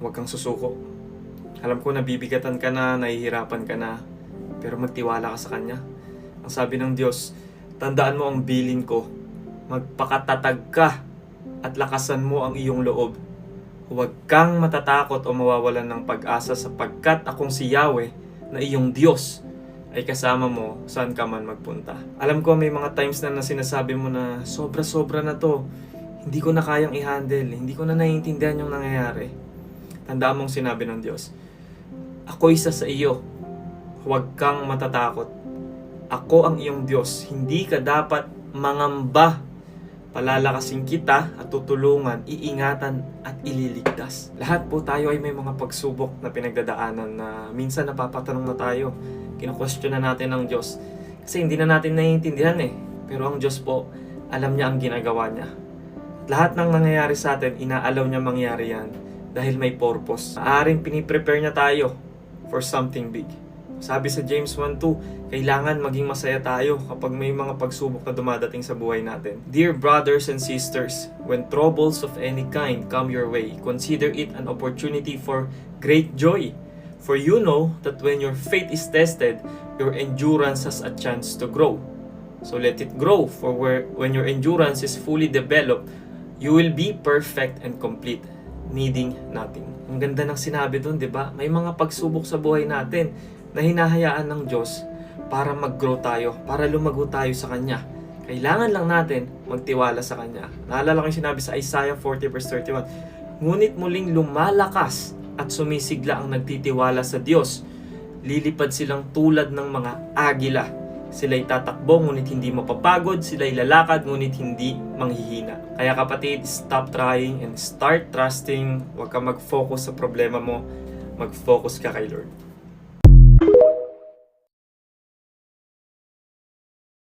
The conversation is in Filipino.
huwag kang susuko. Alam ko nabibigatan ka na, nahihirapan ka na, pero magtiwala ka sa Kanya. Ang sabi ng Diyos, tandaan mo ang bilin ko, magpakatatag ka at lakasan mo ang iyong loob. Huwag kang matatakot o mawawalan ng pag-asa sapagkat akong si Yahweh na iyong Diyos ay kasama mo saan ka man magpunta. Alam ko may mga times na sinasabi mo na sobra-sobra na to. Hindi ko na kayang i-handle. Hindi ko na naiintindihan yung nangyayari. Tandaan mong sinabi ng Diyos, ako isa sa iyo. Huwag kang matatakot. Ako ang iyong Diyos. Hindi ka dapat mangamba. Palalakasin kita at tutulungan, iingatan at ililigtas. Lahat po tayo ay may mga pagsubok na pinagdadaanan na minsan napapatanong na tayo. Kino-question na natin ang Diyos. Kasi hindi na natin naiintindihan eh. Pero ang Diyos po, alam niya ang ginagawa niya. Lahat ng nangyayari sa atin, inaalaw niya mangyari yan dahil may purpose. Maaaring piniprepare niya tayo for something big. Sabi sa James 1:2, kailangan maging masaya tayo kapag may mga pagsubok na dumadating sa buhay natin. Dear brothers and sisters, when troubles of any kind come your way, consider it an opportunity for great joy. For you know that when your faith is tested, your endurance has a chance to grow. So let it grow, for when your endurance is fully developed, you will be perfect and complete, needing nothing. Ang ganda ng sinabi doon, di ba? May mga pagsubok sa buhay natin na hinahayaan ng Diyos para mag-grow tayo, para lumago tayo sa Kanya. Kailangan lang natin magtiwala sa Kanya. Naalala ko yung sinabi sa Isaiah 40 verse 31, ngunit muling lumalakas at sumisigla ang nagtitiwala sa Diyos. Lilipad silang tulad ng mga agila. Sila'y tatakbo ngunit hindi mapapagod, sila'y lalakad ngunit hindi manghihina. Kaya kapatid, stop trying and start trusting. Huwag ka mag-focus sa problema mo, mag-focus ka kay Lord.